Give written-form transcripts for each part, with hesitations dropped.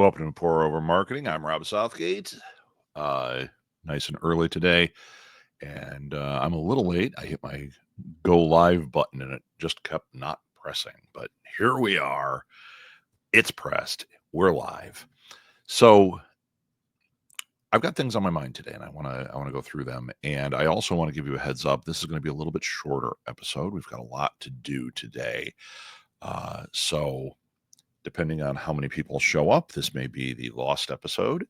Welcome to Pour Over Marketing. I'm Rob Southgate. Nice and early today, and I'm a little late. I hit my go live button, and it just kept not pressing. But here we are. It's pressed. We're live. So I've got things on my mind today, and I want to go through them. And I also want to give you a heads up. This is going to be a little bit shorter episode. We've got a lot to do today. So depending on how many people show up, this may be the lost episode.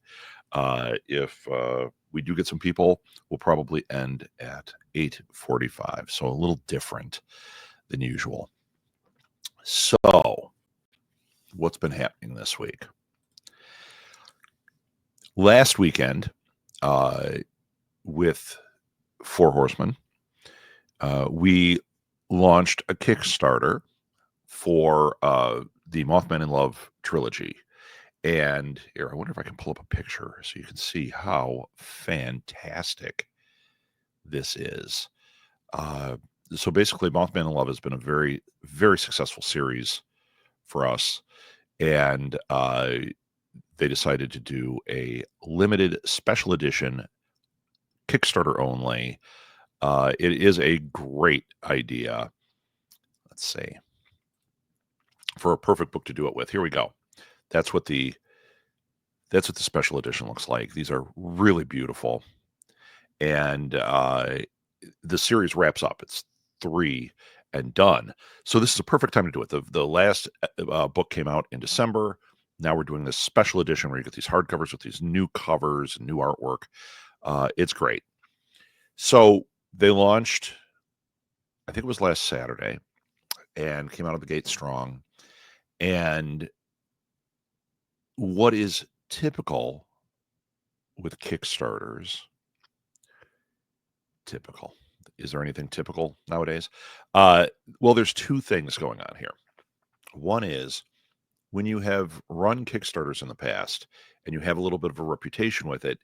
If we do get some people, we'll probably end at 8:45, so a little different than usual. So what's been happening this week? Last weekend, with Four Horsemen, we launched a Kickstarter for the Mothman in Love trilogy. And here, I wonder if I can pull up a picture so you can see how fantastic this is. So basically, Mothman in Love has been a very, very successful series for us. And they decided to do a limited special edition Kickstarter only. It is a great idea. Let's see. For a perfect book to do it with. Here we go. That's what the special edition looks like. These are really beautiful. And the series wraps up. It's 3 and done. So this is a perfect time to do it. The last book came out in December. Now we're doing this special edition where you get these hardcovers with these new covers and new artwork. It's great. So they launched, I think it was last Saturday, and came out of the gate strong. And what is typical with Kickstarters? Typical. Is there anything typical nowadays? Well, there's two things going on here. One is when you have run Kickstarters in the past and you have a little bit of a reputation with it,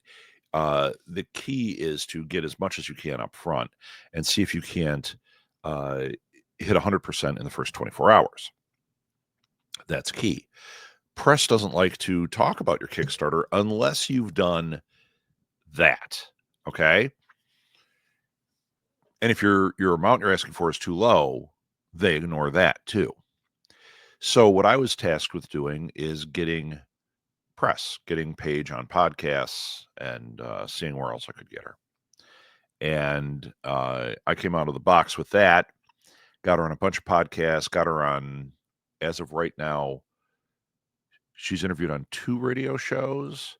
the key is to get as much as you can up front and see if you can't hit 100% in the first 24 hours. That's key. Press doesn't like to talk about your Kickstarter unless you've done that. Okay. And if your amount you're asking for is too low, they ignore that too. So what I was tasked with doing is getting press, getting Paige on podcasts, and seeing where else I could get her. And I came out of the box with that, got her on a bunch of podcasts, got her on, as of right now, she's interviewed on 2 radio shows,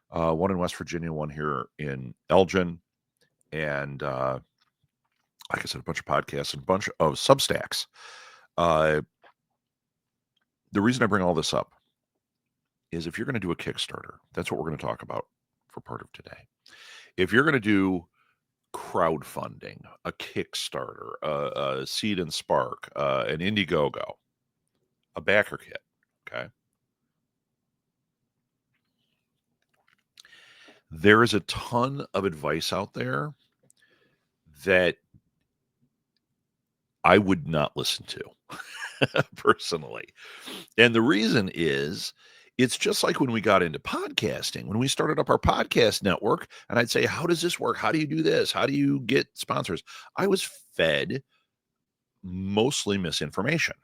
one in West Virginia, one here in Elgin, and like I said, a bunch of podcasts and a bunch of Substacks. The reason I bring all this up is if you're going to do a Kickstarter, that's what we're going to talk about for part of today. If you're going to do crowdfunding, a Kickstarter, a Seed and Spark, an Indiegogo, a backer kit, okay? There is a ton of advice out there that I would not listen to personally. And the reason is it's just like when we got into podcasting, when we started up our podcast network, and I'd say, how does this work? How do you do this? How do you get sponsors? I was fed mostly misinformation.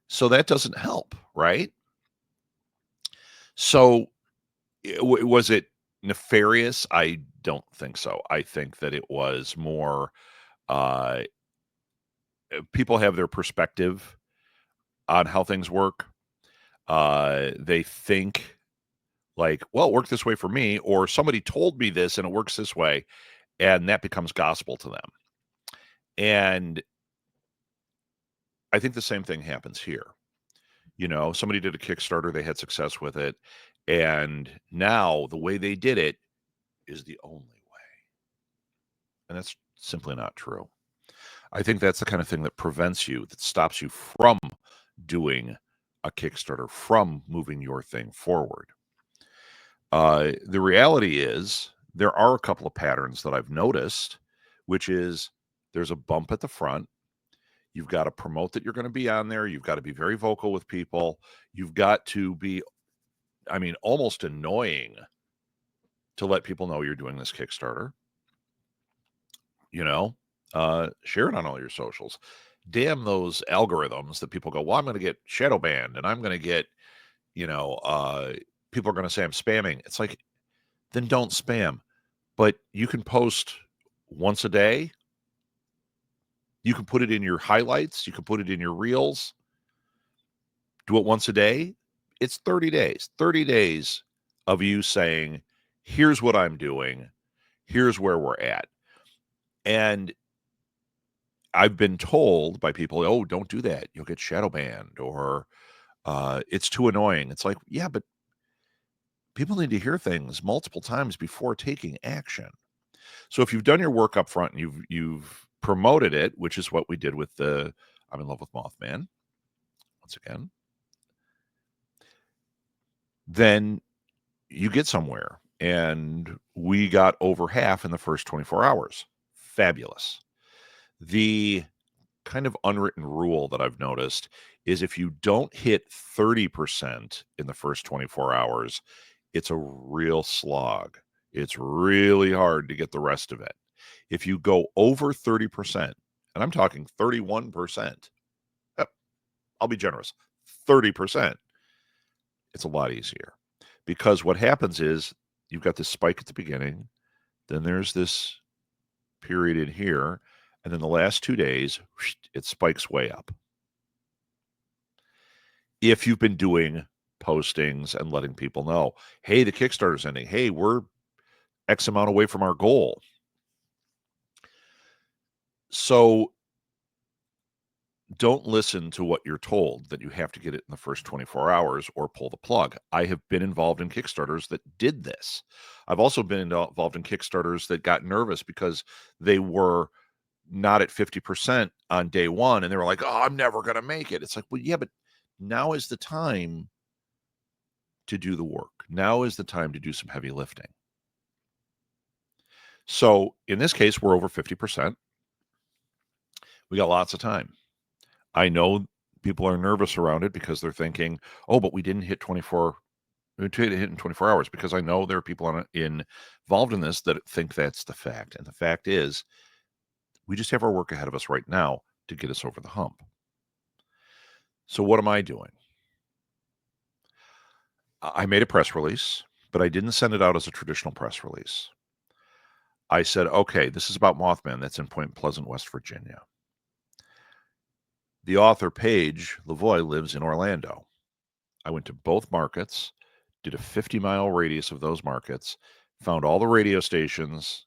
So that doesn't help, right? So was it nefarious? I don't think so. I think that it was more people have their perspective on how things work. They think like, well, it worked this way for me, or somebody told me this and it works this way, and that becomes gospel to them. And I think the same thing happens here. You know, somebody did a Kickstarter, they had success with it, and now the way they did it is the only way. And that's simply not true. I think that's the kind of thing that prevents you, that stops you from doing a Kickstarter, from moving your thing forward. The reality is there are a couple of patterns that I've noticed, which is there's a bump at the front. You've got to promote that you're going to be on there. You've got to be very vocal with people. You've got to be, I mean, almost annoying to let people know you're doing this Kickstarter. You know, share it on all your socials. Damn those algorithms that people go, well, I'm going to get shadow banned and I'm going to get, you know, people are going to say I'm spamming. It's like, then don't spam. But you can post once a day. You can put it in your highlights. You can put it in your reels. Do it once a day. It's 30 days. 30 days of you saying, here's what I'm doing. Here's where we're at. And I've been told by people, oh, don't do that. You'll get shadow banned or it's too annoying. It's like, yeah, but people need to hear things multiple times before taking action. So if you've done your work up front and you've promoted it, which is what we did with the I'm in love with Mothman, once again, then you get somewhere. And we got over half in the first 24 hours. Fabulous. The kind of unwritten rule that I've noticed is if you don't hit 30% in the first 24 hours, it's a real slog. It's really hard to get the rest of it. If you go over 30%, and I'm talking 31%, yep, I'll be generous, 30%, it's a lot easier. Because what happens is you've got this spike at the beginning, then there's this period in here, and then the last 2 days, it spikes way up. If you've been doing postings and letting people know, hey, the Kickstarter's ending. Hey, we're X amount away from our goal. So don't listen to what you're told that you have to get it in the first 24 hours or pull the plug. I have been involved in Kickstarters that did this. I've also been involved in Kickstarters that got nervous because they were not at 50% on day one and they were like, oh, I'm never going to make it. It's like, well, yeah, but now is the time to do the work. Now is the time to do some heavy lifting. So in this case, we're over 50%. We got lots of time. I know people are nervous around it because they're thinking, oh, but we didn't hit 24. We hit in 24 hours, because I know there are people involved in this that think that's the fact. And the fact is, we just have our work ahead of us right now to get us over the hump. So what am I doing? I made a press release, but I didn't send it out as a traditional press release. I said, okay, this is about Mothman. That's in Point Pleasant, West Virginia. The author, Paige Lavoie, lives in Orlando. I went to both markets, did a 50-mile radius of those markets, found all the radio stations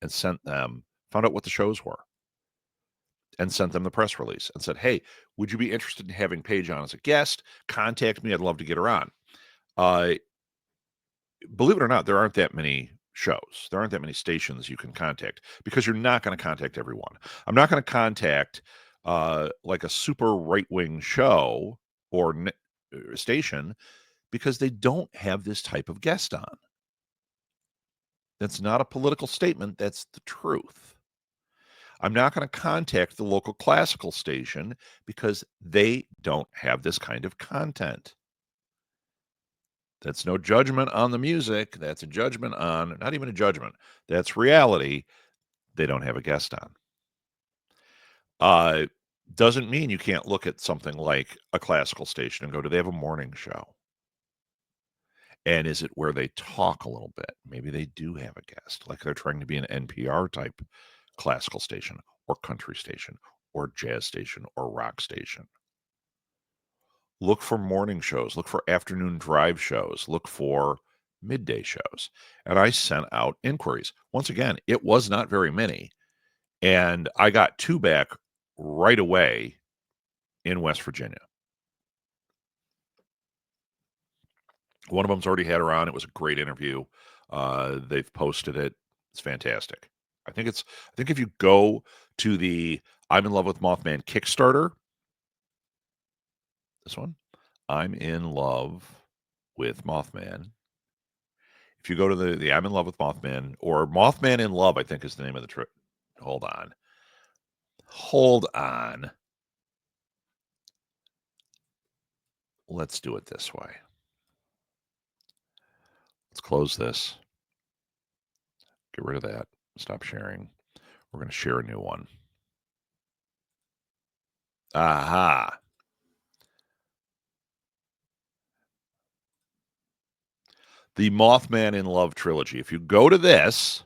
and found out what the shows were, and sent them the press release and said, hey, would you be interested in having Paige on as a guest? Contact me. I'd love to get her on. Believe it or not, there aren't that many shows. There aren't that many stations you can contact, because you're not going to contact everyone. I'm not going to contact like a super right-wing show or station, because they don't have this type of guest on. That's not a political statement. That's the truth. I'm not going to contact the local classical station because they don't have this kind of content. That's no judgment on the music. That's a judgment on, not even a judgment. That's reality. They don't have a guest on. Doesn't mean you can't look at something like a classical station and go, do they have a morning show? And is it where they talk a little bit? Maybe they do have a guest, like they're trying to be an NPR type classical station or country station or jazz station or rock station. Look for morning shows. Look for afternoon drive shows. Look for midday shows. And I sent out inquiries. Once again, it was not very many. And I got 2 back right away in West Virginia. One of them's already had her on. It was a great interview. They've posted it. It's fantastic. I think if you go to the I'm in Love with Mothman Kickstarter, this one, I'm in love with Mothman. If you go to the I'm in Love with Mothman, or Mothman in Love, I think is the name of the trip. Hold on. Hold on. Let's do it this way. Let's close this. Get rid of that. Stop sharing. We're going to share a new one. Aha. The Mothman in Love trilogy. If you go to this,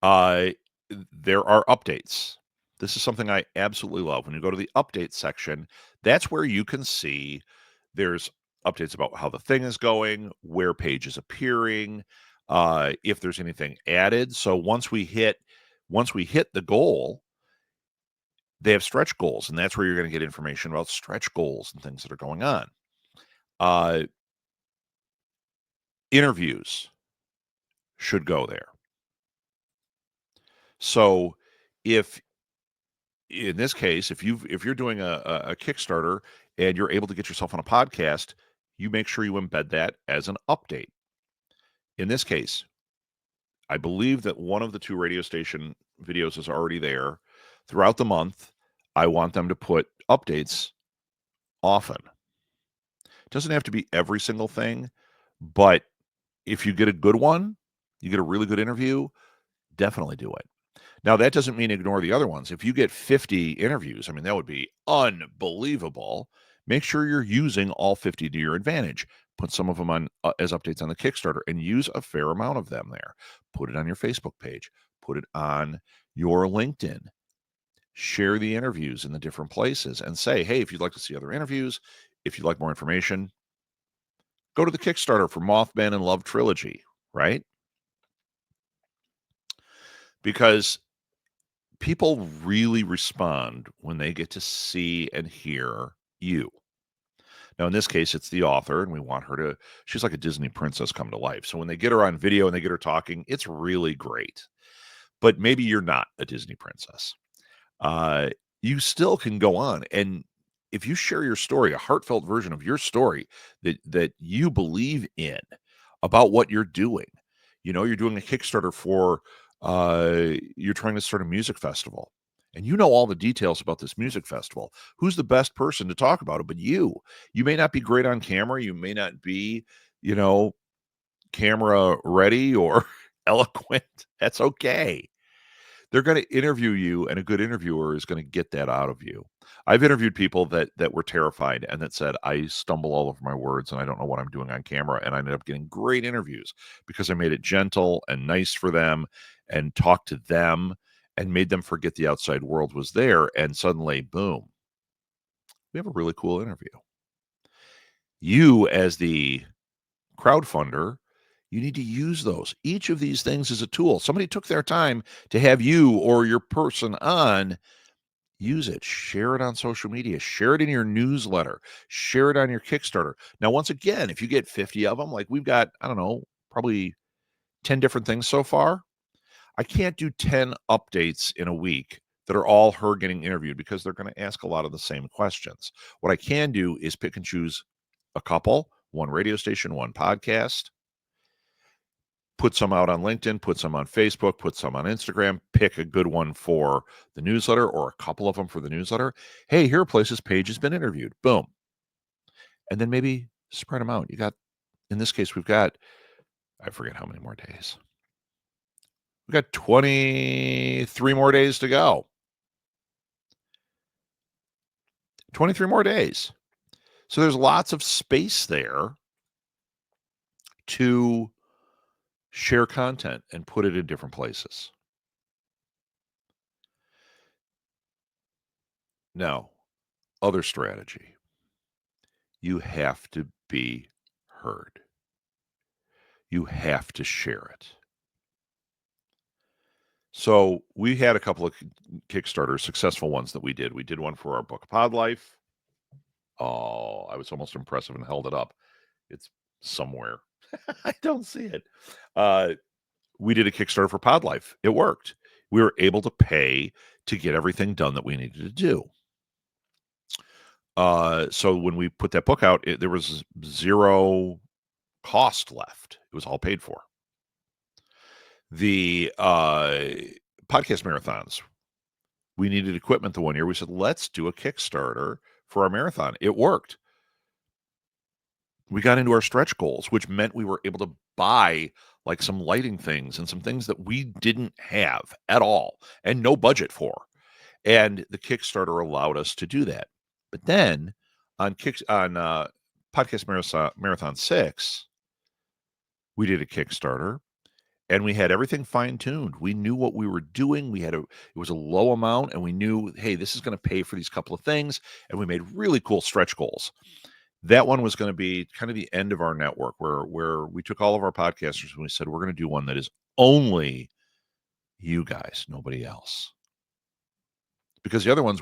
uh, there are updates. This is something I absolutely love. When you go to the update section, that's where you can see there's updates about how the thing is going, where page is appearing, if there's anything added. So once we hit the goal, they have stretch goals, and that's where you're going to get information about stretch goals and things that are going on. Interviews should go there. So if in this case, if you're doing a Kickstarter and you're able to get yourself on a podcast, you make sure you embed that as an update. In this case, I believe that one of the 2 radio station videos is already there. Throughout the month, I want them to put updates often. It doesn't have to be every single thing, but if you get a good one, you get a really good interview, definitely do it. Now, that doesn't mean ignore the other ones. If you get 50 interviews, I mean, that would be unbelievable. Make sure you're using all 50 to your advantage. Put some of them on as updates on the Kickstarter and use a fair amount of them there. Put it on your Facebook page. Put it on your LinkedIn. Share the interviews in the different places and say, hey, if you'd like to see other interviews, if you'd like more information, go to the Kickstarter for Mothman and Love Trilogy, right? Because people really respond when they get to see and hear you. Now, in this case, it's the author, and we want her to, she's like a Disney princess come to life. So when they get her on video and they get her talking, it's really great. But maybe you're not a Disney princess. You still can go on. And if you share your story, a heartfelt version of your story that you believe in about what you're doing, you're doing a Kickstarter for, you're trying to start a music festival and you know all the details about this music festival. Who's the best person to talk about it but you? You may not be great on camera. You may not be, you know, camera ready or eloquent. That's okay. They're going to interview you, and a good interviewer is going to get that out of you. I've interviewed people that were terrified and that said, I stumble all over my words and I don't know what I'm doing on camera. And I ended up getting great interviews because I made it gentle and nice for them and talked to them and made them forget the outside world was there. And suddenly, boom, we have a really cool interview. You, as the crowdfunder, you need to use those. Each of these things is a tool. Somebody took their time to have you or your person on. Use it. Share it on social media. Share it in your newsletter. Share it on your Kickstarter. Now, once again, if you get 50 of them, like we've got, I don't know, probably 10 different things so far. I can't do 10 updates in a week that are all her getting interviewed because they're going to ask a lot of the same questions. What I can do is pick and choose a couple, one radio station, one podcast, put some out on LinkedIn, put some on Facebook, put some on Instagram, pick a good one for the newsletter or a couple of them for the newsletter. Hey, here are places Paige has been interviewed. Boom. And then maybe spread them out. You got, in this case, we've got, I forget how many more days. We've got 23 more days to go. 23 more days. So there's lots of space there to share content and put it in different places. Now, other strategy. You have to be heard. You have to share it. So we had a couple of Kickstarters, successful ones that we did. We did one for our book Pod Life. Oh, I was almost impressive and held it up. It's somewhere. I don't see it. We did a Kickstarter for Pod Life. It worked. We were able to pay to get everything done that we needed to do. So when we put that book out, there was zero cost left. It was all paid for. The podcast marathons, We needed equipment the one year. We said, let's do a Kickstarter for our marathon. It worked. We got into our stretch goals, which meant we were able to buy like some lighting things and some things that we didn't have at all and no budget for. And the Kickstarter allowed us to do that. But then on Podcast Marathon 6, we did a Kickstarter and we had everything fine-tuned. We knew what we were doing. It was a low amount and we knew, hey, this is going to pay for these couple of things. And we made really cool stretch goals. That one was going to be kind of the end of our network where we took all of our podcasters and we said, we're going to do one that is only you guys, nobody else. Because the other ones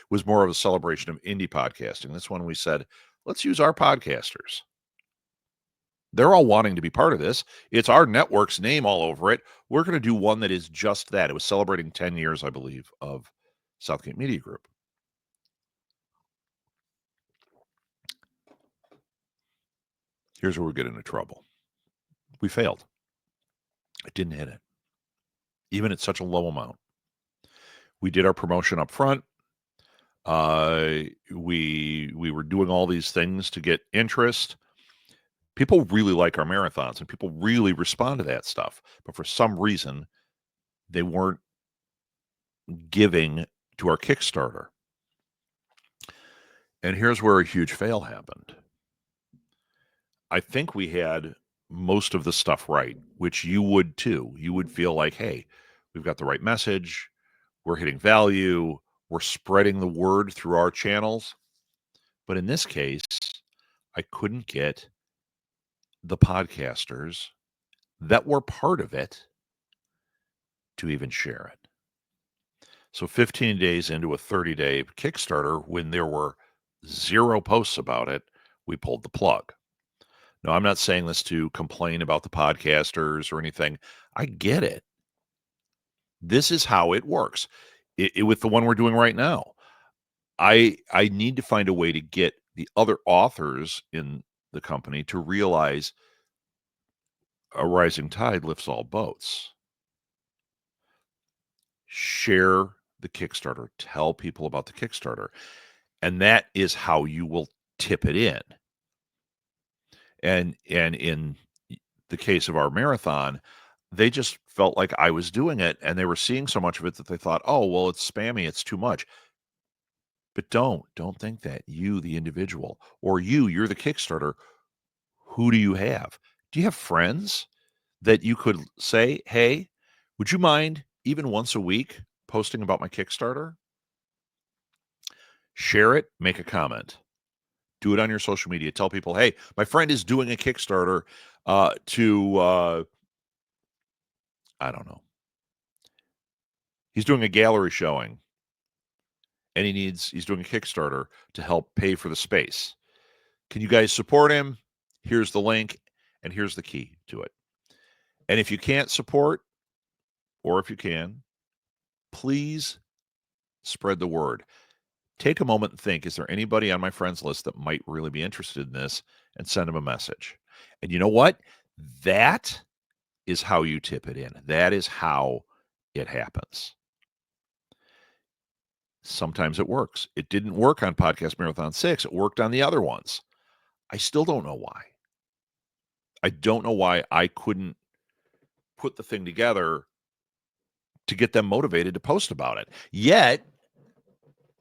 was more of a celebration of indie podcasting. This one we said, let's use our podcasters. They're all wanting to be part of this. It's our network's name all over it. We're going to do one that is just that. It was celebrating 10 years, I believe, of Southgate Media Group. Here's where we get into trouble. We failed. It didn't hit it, even at such a low amount. We did our promotion up front. We were doing all these things to get interest. People really like our marathons and people really respond to that stuff. But for some reason, they weren't giving to our Kickstarter. And here's where a huge fail happened. I think we had most of the stuff right, which you would too. You would feel like, hey, we've got the right message. We're hitting value. We're spreading the word through our channels. But in this case, I couldn't get the podcasters that were part of it to even share it. So 15 days into a 30-day Kickstarter, when there were 0 posts about it, we pulled the plug. Now, I'm not saying this to complain about the podcasters or anything. I get it. This is how it works. With the one we're doing right now, I need to find a way to get the other authors in the company to realize a rising tide lifts all boats. Share the Kickstarter. Tell people about the Kickstarter. And that is how you will tip it in. And in the case of our marathon, they just felt like I was doing it and they were seeing so much of it that they thought, oh, well, it's spammy, it's too much. But don't think that. You, the individual, or you're the Kickstarter. Who do you have? Do you have friends that you could say, hey, would you mind even once a week posting about my Kickstarter? Share it, make a comment. Do it on your social media. Tell people, hey, my friend is doing a Kickstarter I don't know. He's doing a gallery showing and he's doing a Kickstarter to help pay for the space. Can you guys support him? Here's the link and here's the key to it. And if you can't support, or if you can, please spread the word. Take a moment and think, is there anybody on my friends list that might really be interested in this? And send them a message. And you know what? That is how you tip it in. That is how it happens. Sometimes it works. It didn't work on Podcast Marathon 6. It worked on the other ones. I still don't know why. I don't know why I couldn't put the thing together to get them motivated to post about it. Yet,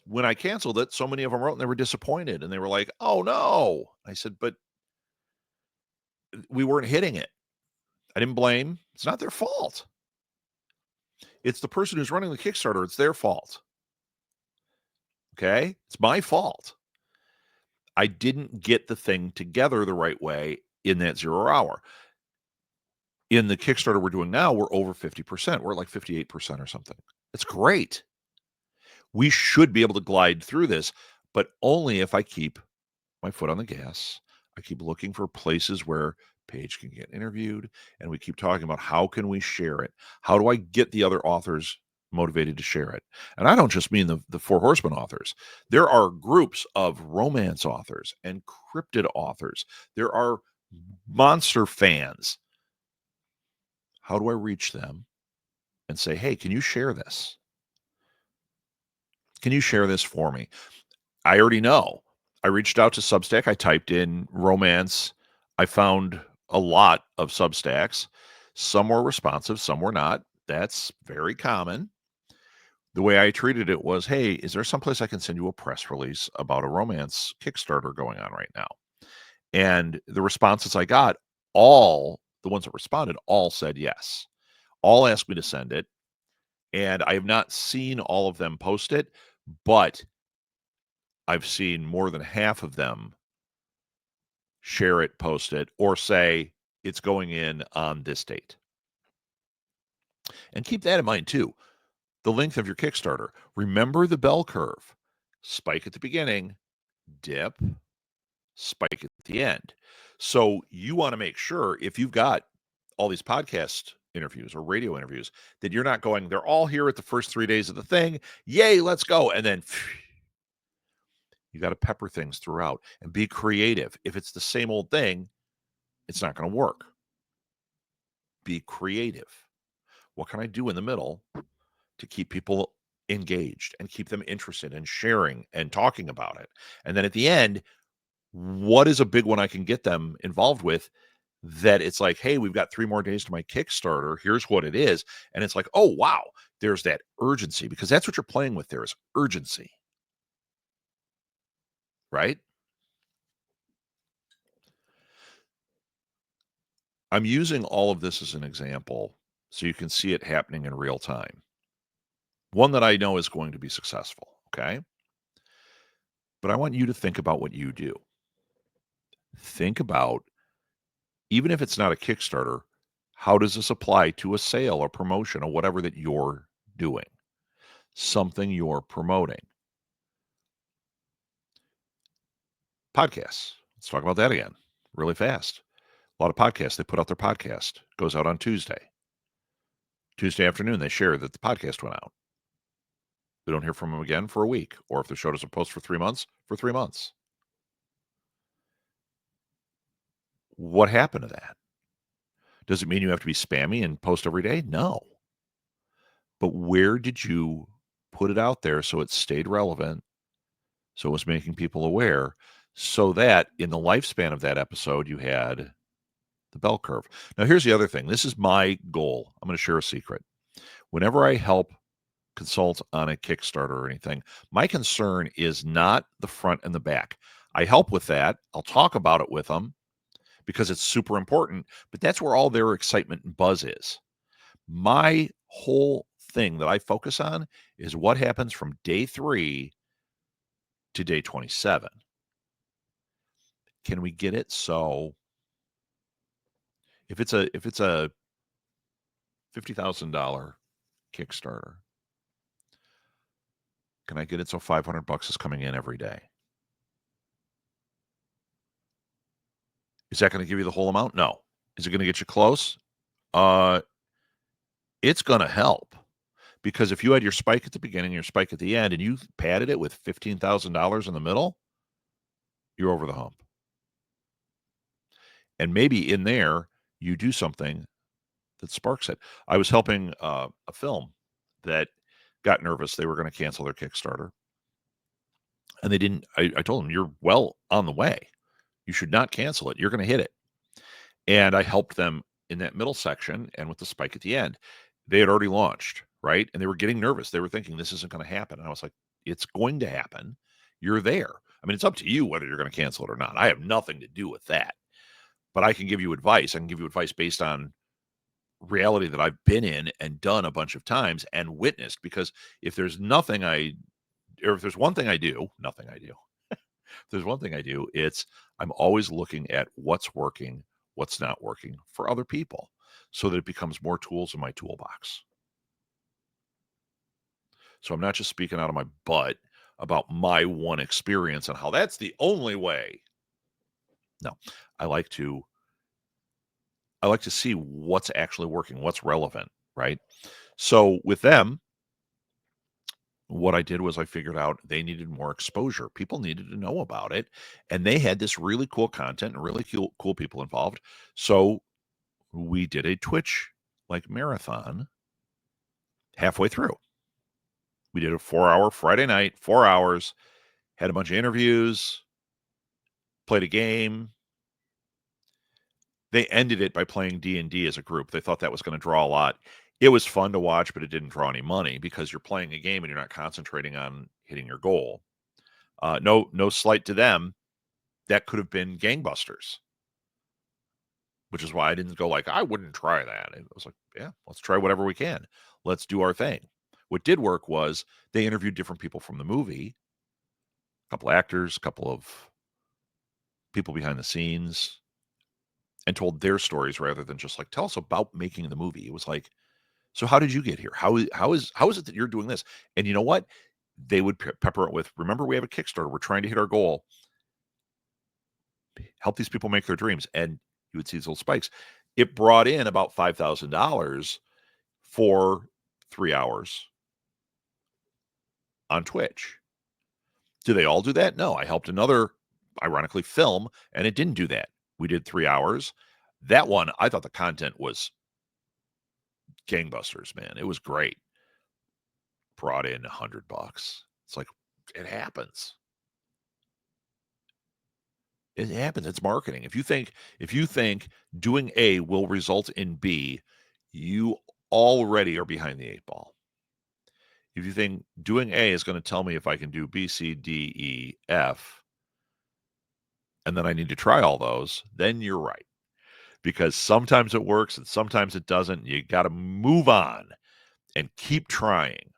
when I canceled it, so many of them wrote and they were disappointed and they were like, oh no. I said, but we weren't hitting it. I didn't blame. It's not their fault. It's the person who's running the Kickstarter. It's their fault. Okay? It's my fault. I didn't get the thing together the right way in that 0 hour. In the Kickstarter we're doing now, we're over 50%. We're at like 58% or something. It's great. We should be able to glide through this, but only if I keep my foot on the gas. I keep looking for places where Paige can get interviewed, and we keep talking about how can we share it? How do I get the other authors motivated to share it? And I don't just mean the Four Horsemen authors. There are groups of romance authors and cryptid authors. There are monster fans. How do I reach them and say, hey, can you share this? Can you share this for me? I already know. I reached out to Substack. I typed in romance. I found a lot of Substacks. Some were responsive, some were not. That's very common. The way I treated it was, hey, is there someplace I can send you a press release about a romance Kickstarter going on right now? And the responses I got, all the ones that responded, all said yes. All asked me to send it. And I have not seen all of them post it, but I've seen more than half of them share it, post it, or say it's going in on this date. And keep that in mind too. The length of your Kickstarter. Remember the bell curve. Spike at the beginning, dip, spike at the end. So you want to make sure if you've got all these podcast interviews or radio interviews that you're not going, they're all here at the first 3 days of the thing. Yay, let's go. And then you got to pepper things throughout and be creative. If it's the same old thing, it's not going to work. Be creative. What can I do in the middle to keep people engaged and keep them interested and sharing and talking about it? And then at the end, what is a big one I can get them involved with that it's like, hey, we've got 3 more days to my Kickstarter. Here's what it is. And it's like, oh, wow, there's that urgency, because that's what you're playing with there is urgency, right? I'm using all of this as an example so you can see it happening in real time. One that I know is going to be successful, okay? But I want you to think about what you do. Think about, even if it's not a Kickstarter, how does this apply to a sale or promotion or whatever that you're doing? Something you're promoting. Podcasts. Let's talk about that again really fast. A lot of podcasts, they put out their podcast, goes out on Tuesday. Tuesday afternoon, they share that the podcast went out. We don't hear from them again for a week. Or if the show doesn't post for 3 months, for 3 months. What happened to that? Does it mean you have to be spammy and post every day? No. But where did you put it out there so it stayed relevant, so it was making people aware, so that in the lifespan of that episode, you had the bell curve? Now, here's the other thing. This is my goal. I'm going to share a secret. Whenever I help consult on a Kickstarter or anything, my concern is not the front and the back. I help with that. I'll talk about it with them because it's super important, but that's where all their excitement and buzz is. My whole thing that I focus on is what happens from day 3 to day 27. Can we get it so if it's a $50,000 Kickstarter, can I get it so $500 is coming in every day? Is that going to give you the whole amount? No. Is it going to get you close? It's going to help, because if you had your spike at the beginning, your spike at the end, and you padded it with $15,000 in the middle, you're over the hump. And maybe in there, you do something that sparks it. I was helping a film that got nervous. They were going to cancel their Kickstarter. And they didn't. I told them, you're well on the way. You should not cancel it. You're going to hit it. And I helped them in that middle section and with the spike at the end. They had already launched, right? And they were getting nervous. They were thinking this isn't going to happen. And I was like, it's going to happen. You're there. I mean, it's up to you whether you're going to cancel it or not. I have nothing to do with that. But I can give you advice. I can give you advice based on reality that I've been in and done a bunch of times and witnessed. Because if there's if there's one thing I do, nothing I do. If there's one thing I do, it's I'm always looking at what's working, what's not working for other people, so that it becomes more tools in my toolbox. So I'm not just speaking out of my butt about my one experience and how that's the only way. No, I like to see what's actually working, what's relevant, right? So with them, what I did was I figured out they needed more exposure. People needed to know about it, and they had this really cool content and really cool people involved. So we did a Twitch like marathon halfway through. We did a 4-hour Friday night, 4 hours, had a bunch of interviews, played a game. They ended it by playing D&D as a group. They thought that was going to draw a lot. It was fun to watch, but it didn't draw any money because you're playing a game and you're not concentrating on hitting your goal. No slight to them. That could have been gangbusters, which is why I didn't go like, I wouldn't try that. It was like, yeah, let's try whatever we can. Let's do our thing. What did work was they interviewed different people from the movie, a couple actors, a couple of people behind the scenes, and told their stories rather than just like, tell us about making the movie. It was like, so how did you get here? How is it that you're doing this? And you know what? They would pepper it with, remember, we have a Kickstarter. We're trying to hit our goal. Help these people make their dreams. And you would see these little spikes. It brought in about $5,000 for 3 hours on Twitch. Do they all do that? No. I helped another, ironically, film, and it didn't do that. We did 3 hours. That one, I thought the content was gangbusters, man. It was great. Brought in $100. It's like, it happens. It happens. It's marketing. If you think doing A will result in B, you already are behind the 8 ball. If you think doing A is going to tell me if I can do B, C, D, E, F, and then I need to try all those, then you're right. Because sometimes it works and sometimes it doesn't. You got to move on and keep trying,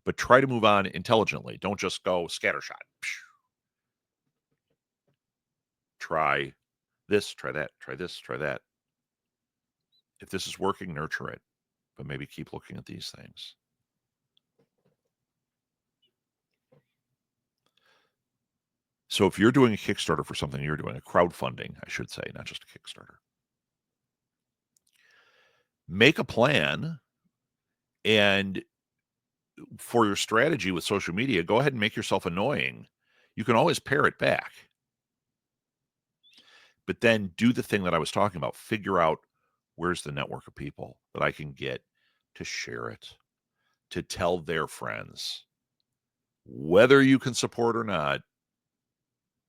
but try to move on intelligently. Don't just go scattershot. Try this, try that, try this, try that. If this is working, nurture it, but maybe keep looking at these things. So if you're doing a Kickstarter for something, you're doing a crowdfunding, I should say, not just a Kickstarter. Make a plan, and for your strategy with social media, go ahead and make yourself annoying. You can always pare it back. But then do the thing that I was talking about. Figure out where's the network of people that I can get to share it, to tell their friends. Whether you can support or not,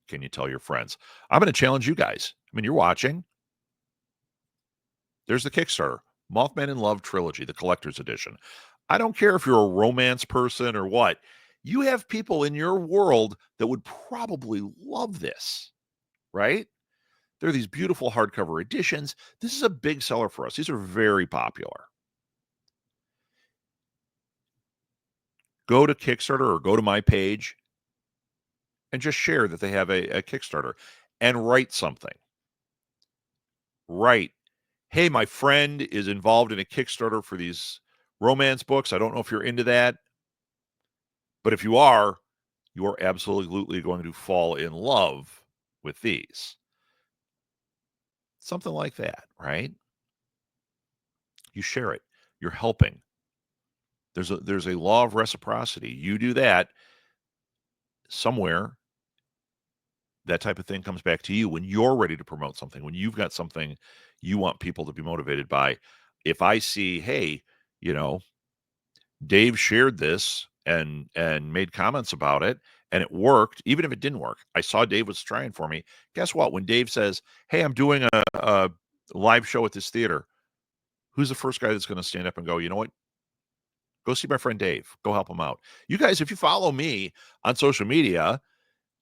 can you tell your friends? I'm going to challenge you guys. I mean, you're watching. There's the Kickstarter, Mothman in Love Trilogy, the collector's edition. I don't care if you're a romance person or what. You have people in your world that would probably love this, right? There are these beautiful hardcover editions. This is a big seller for us. These are very popular. Go to Kickstarter or go to my page and just share that they have a Kickstarter and write something. Write, hey, my friend is involved in a Kickstarter for these romance books. I don't know if you're into that, but if you are absolutely going to fall in love with these. Something like that, right? You share it. You're helping. There's a law of reciprocity. You do that, somewhere that type of thing comes back to you when you're ready to promote something, when you've got something you want people to be motivated by. If I see, hey, you know, Dave shared this and made comments about it and it worked, even if it didn't work, I saw Dave was trying for me. Guess what? When Dave says, hey, I'm doing a live show at this theater, who's the first guy that's going to stand up and go, you know what? Go see my friend Dave. Go help him out. You guys, if you follow me on social media,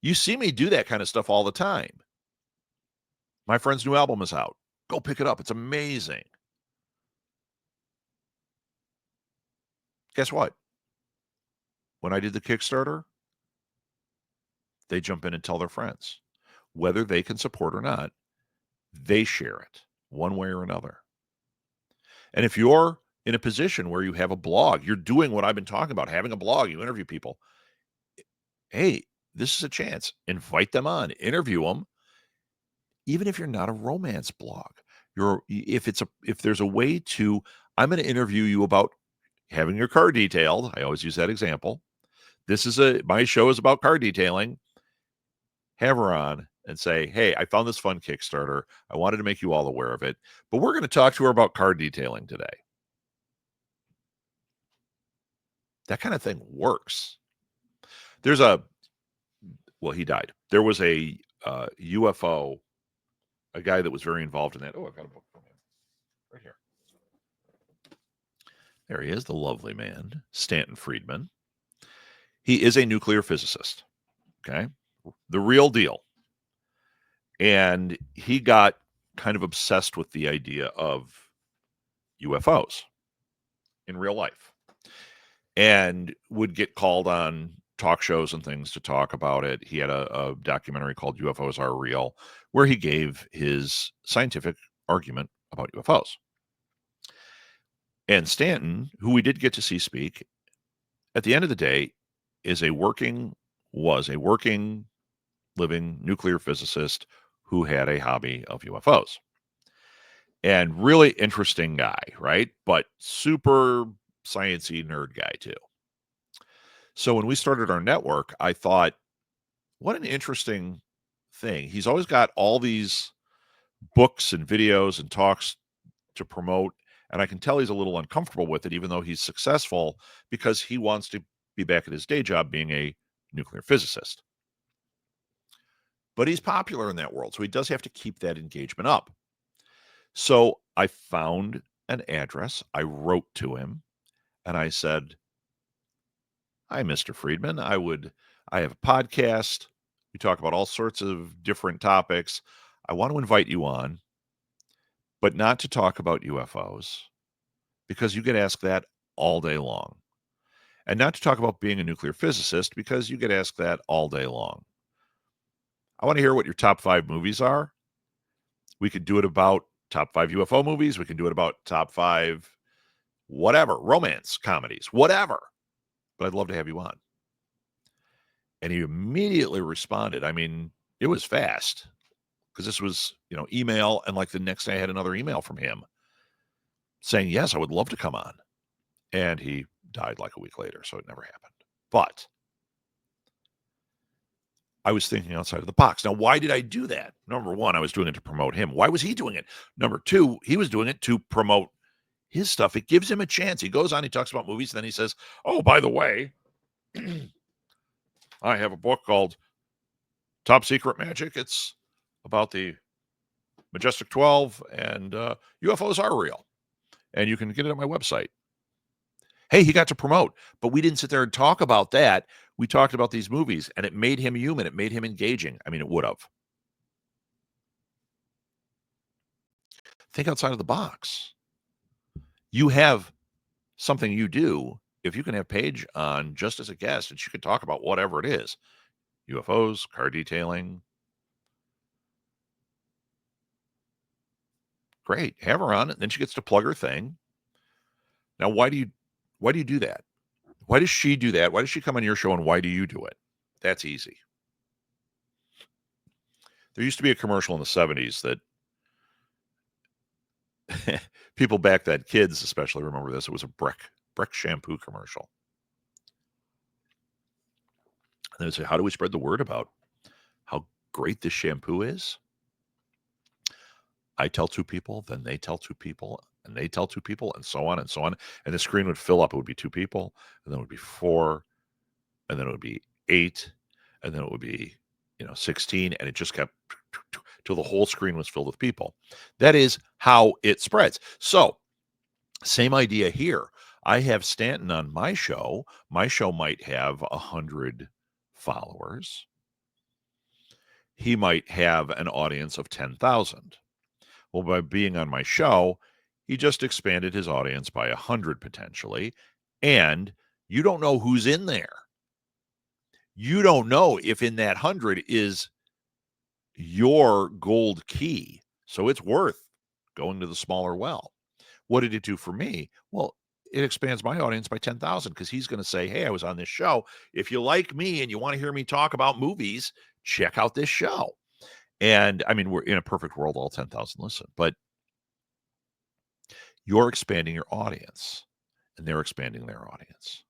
you see me do that kind of stuff all the time. My friend's new album is out. Go pick it up. It's amazing. Guess what? When I did the Kickstarter, they jump in and tell their friends. Whether they can support or not, they share it one way or another. And if you're in a position where you have a blog, you're doing what I've been talking about, having a blog, you interview people. Hey, this is a chance. Invite them on, interview them. Even if you're not a romance blog, if there's a way to, I'm going to interview you about having your car detailed. I always use that example. My show is about car detailing. Have her on and say, hey, I found this fun Kickstarter. I wanted to make you all aware of it, but we're going to talk to her about car detailing today. that kind of thing works. There's a well, he died. There was a UFO, a guy that was very involved in that. Oh, I've got a book from him right here. There he is, the lovely man, Stanton Friedman. He is a nuclear physicist. Okay, the real deal. And he got kind of obsessed with the idea of UFOs in real life and would get called on talk shows and things to talk about it. He had a documentary called UFOs Are Real, where he gave his scientific argument about UFOs. And Stanton, who we did get to see speak, at the end of the day, was a working, living nuclear physicist who had a hobby of UFOs. And really interesting guy, right? But super sciencey nerd guy too. So when we started our network, I thought, what an interesting thing. He's always got all these books and videos and talks to promote. And I can tell he's a little uncomfortable with it, even though he's successful, because he wants to be back at his day job being a nuclear physicist. But he's popular in that world, so he does have to keep that engagement up. So I found an address. I wrote to him and I said, "Hi, Mr. Friedman. I have a podcast. We talk about all sorts of different topics. I want to invite you on, but not to talk about UFOs because you get asked that all day long. And not to talk about being a nuclear physicist because you get asked that all day long. I want to hear what your top 5 movies are. We could do it about top 5 UFO movies. We can do it about top 5 whatever, romance comedies, whatever. But I'd love to have you on." And he immediately responded. I mean, it was fast because this was, email. And like the next day I had another email from him saying, yes, I would love to come on. And he died like a week later. So it never happened. But I was thinking outside of the box. Now, why did I do that? Number one, I was doing it to promote him. Why was he doing it? Number two, he was doing it to promote his stuff. It gives him a chance. He goes on, he talks about movies, and then he says, oh, by the way, I have a book called Top Secret Magic. It's about the Majestic 12, and UFOs are real. And you can get it on my website. Hey, he got to promote, but we didn't sit there and talk about that. We talked about these movies, and it made him human. It made him engaging. I mean, it would have. Think outside of the box. You have something you do. If you can have Paige on just as a guest, and she could talk about whatever it is, UFOs, car detailing, great. Have her on, and then she gets to plug her thing. Now, why do you do that? Why does she do that? Why does she come on your show, and why do you do it? That's easy. There used to be a commercial in the 70s that people back then, kids especially, remember this. It was a Breck shampoo commercial. And they would say, how do we spread the word about how great this shampoo is? I tell 2 people, then they tell 2 people, and they tell 2 people, and so on and so on. And the screen would fill up. It would be 2 people, and then it would be 4, and then it would be 8, and then it would be, 16, and it just kept till the whole screen was filled with people. That is how it spreads. So, same idea here. I have Stanton on my show. My show might have 100 followers. He might have an audience of 10,000. Well, by being on my show, he just expanded his audience by 100 potentially, and you don't know who's in there. You don't know if in that 100 is your gold key. So it's worth going to the smaller well. What did it do for me? Well, it expands my audience by 10,000 because he's going to say, hey, I was on this show. If you like me and you want to hear me talk about movies, check out this show. And I mean, we're in a perfect world, all 10,000 listen, but you're expanding your audience and they're expanding their audience.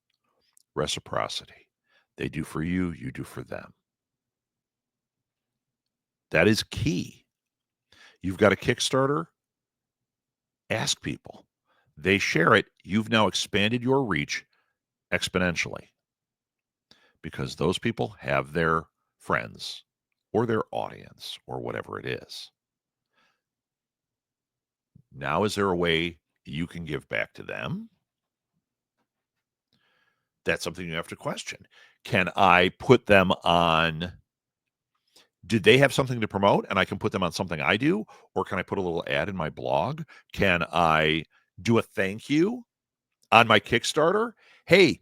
Reciprocity. They do for you, you do for them. That is key. You've got a Kickstarter, ask people. They share it. You've now expanded your reach. exponentially because those people have their friends or their audience or whatever it is. Now, is there a way you can give back to them? That's something you have to question. Can I put them on? Did they have something to promote and I can put them on something I do? Or can I put a little ad in my blog? Can I do a thank you on my Kickstarter? Hey,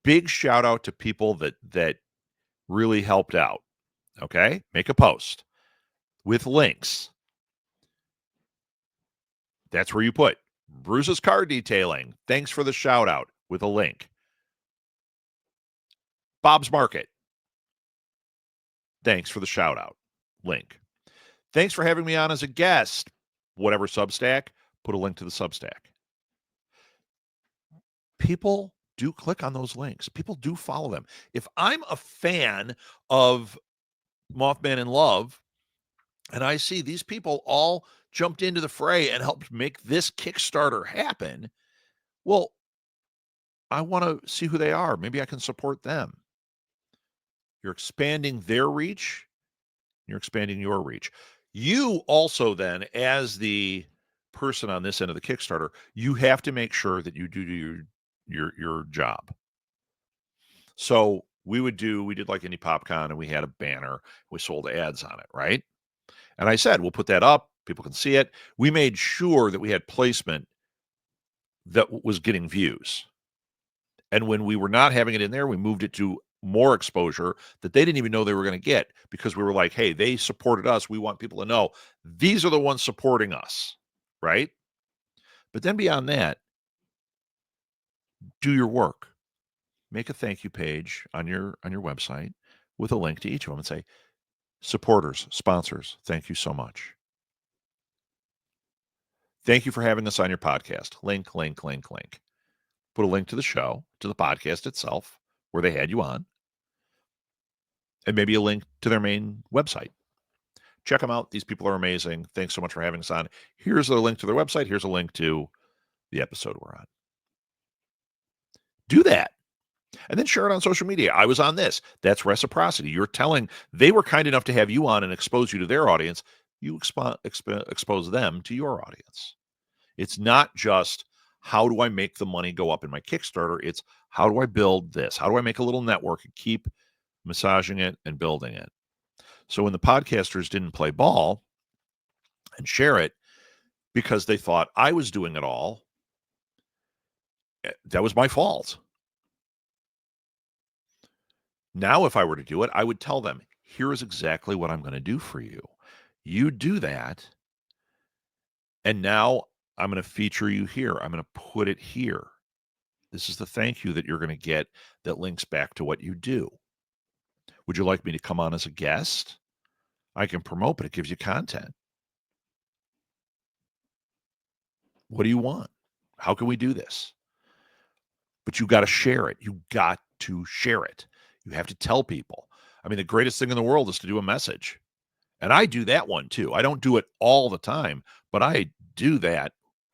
big shout out to people that really helped out. Okay? Make a post with links. That's where you put Bruce's car detailing. Thanks for the shout out with a link. Bob's Market. Thanks for the shout out. Link. Thanks for having me on as a guest. Whatever Substack, put a link to the Substack. People do click on those links. People do follow them. If I'm a fan of Mothman in Love and I see these people all jumped into the fray and helped make this Kickstarter happen, well, I want to see who they are. Maybe I can support them. You're expanding their reach. You're expanding your reach. You also then, as the person on this end of the Kickstarter, you have to make sure that you do your job. So we did like Indie PopCon and we had a banner. We sold ads on it, right? And I said, we'll put that up. People can see it. We made sure that we had placement that was getting views. And when we were not having it in there, we moved it to more exposure that they didn't even know they were going to get because we were like, hey, they supported us. We want people to know these are the ones supporting us, right? But then beyond that, do your work. Make a thank you page on your website with a link to each of them and say, supporters, sponsors, thank you so much. Thank you for having us on your podcast. Link, link, link, link. Put a link to the show, to the podcast itself, where they had you on, and maybe a link to their main website. Check them out. These people are amazing. Thanks so much for having us on. Here's a link to their website. Here's a link to the episode we're on. Do that. And then share it on social media. I was on this. That's reciprocity. You're telling, they were kind enough to have you on and expose you to their audience. You expose them to your audience. It's not just, how do I make the money go up in my Kickstarter? It's, how do I build this? How do I make a little network and keep massaging it and building it? So when the podcasters didn't play ball and share it because they thought I was doing it all, that was my fault. Now, if I were to do it, I would tell them, here is exactly what I'm going to do for you. You do that. And now I'm going to feature you here. I'm going to put it here. This is the thank you that you're going to get that links back to what you do. Would you like me to come on as a guest? I can promote, but it gives you content. What do you want? How can we do this? But you got to share it. You got to share it. You have to tell people. I mean, the greatest thing in the world is to do a message. And I do that one too. I don't do it all the time, but I do that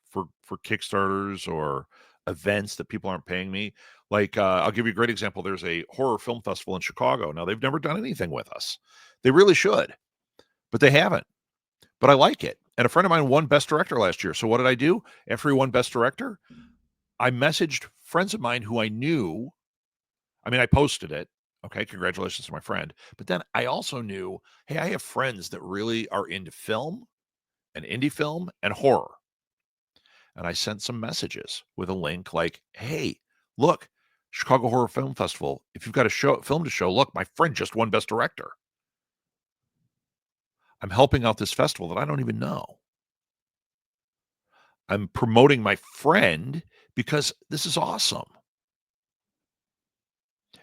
for Kickstarters or events that people aren't paying me. Like, I'll give you a great example. There's a horror film festival in Chicago. Now, they've never done anything with us. They really should, but they haven't. But I like it. And a friend of mine won Best Director last year. So what did I do? After he won Best Director, I messaged friends of mine who I knew. I mean, I posted it. Okay, congratulations to my friend. But then I also knew, hey, I have friends that really are into film and indie film and horror. And I sent some messages with a link like, hey, look, Chicago Horror Film Festival. If you've got a film to show, look, my friend just won Best Director. I'm helping out this festival that I don't even know. I'm promoting my friend because this is awesome.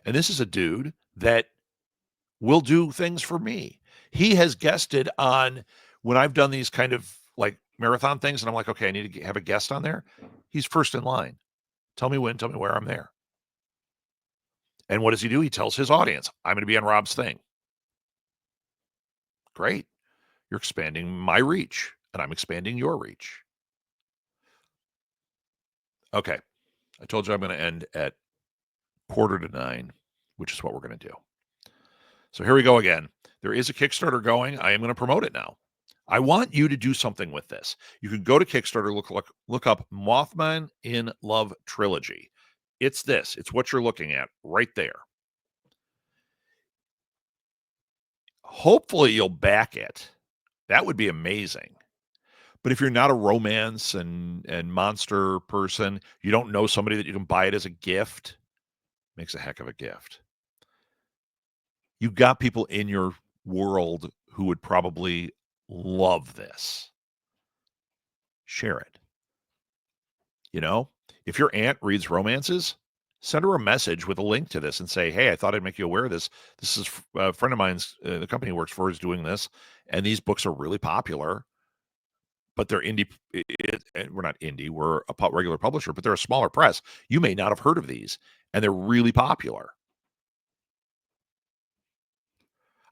And this is a dude that will do things for me. He has guested on when I've done these kind of like marathon things, and I'm like, okay, I need to have a guest on there. He's first in line. Tell me when, tell me where, I'm there. And what does he do? He tells his audience, I'm going to be on Rob's thing. Great. You're expanding my reach, and I'm expanding your reach. Okay. I told you I'm going to end at 8:45, which is what we're going to do. So here we go again. There is a Kickstarter going. I am going to promote it now. I want you to do something with this. You can go to Kickstarter, look up Mothman in Love Trilogy. It's this. It's what you're looking at right there. Hopefully you'll back it. That would be amazing. But if you're not a romance and monster person, you don't know somebody that you can buy it as a gift, makes a heck of a gift. You've got people in your world who would probably love this. Share it. You know, if your aunt reads romances, send her a message with a link to this and say, hey, I thought I'd make you aware of this. This is a friend of mine's, the company he works for is doing this. And these books are really popular, but they're indie. We're not indie. We're a regular publisher, but they're a smaller press. You may not have heard of these, and they're really popular.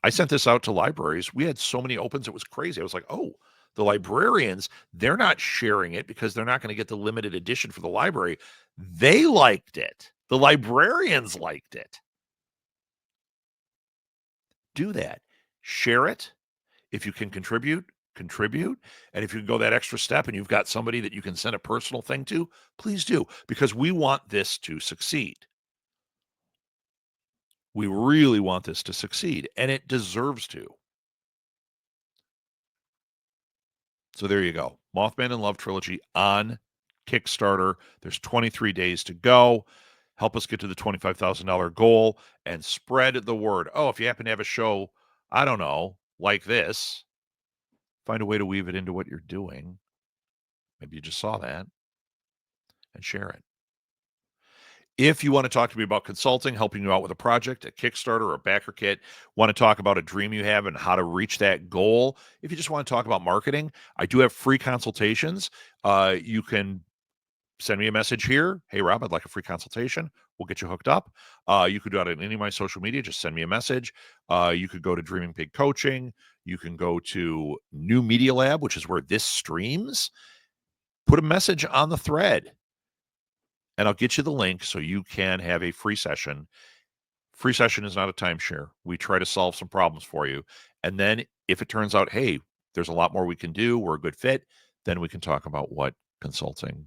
I sent this out to libraries. We had so many opens, it was crazy. I was like, oh, the librarians, they're not sharing it because they're not going to get the limited edition for the library. They liked it. The librarians liked it. Do that. Share it. If you can contribute. And if you go that extra step and you've got somebody that you can send a personal thing to, please do, because we want this to succeed. We really want this to succeed, and it deserves to. So there you go. Mothman in Love Trilogy on Kickstarter. There's 23 days to go. Help us get to the $25,000 goal and spread the word. Oh, if you happen to have a show, I don't know, like this, find a way to weave it into what you're doing. Maybe you just saw that and share it. If you want to talk to me about consulting, helping you out with a project, a Kickstarter, or a backer kit, want to talk about a dream you have and how to reach that goal, if you just want to talk about marketing, I do have free consultations. You can send me a message here. Hey, Rob, I'd like a free consultation. We'll get you hooked up. You could do it on any of my social media. Just send me a message. You could go to Dreaming Big Coaching. You can go to New Media Lab, which is where this streams. Put a message on the thread, and I'll get you the link so you can have a free session. Free session is not a timeshare. We try to solve some problems for you. And then if it turns out, hey, there's a lot more we can do, we're a good fit, then we can talk about what consulting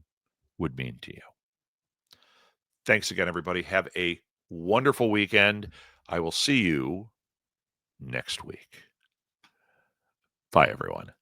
would mean to you. Thanks again, everybody. Have a wonderful weekend. I will see you next week. Bye, everyone.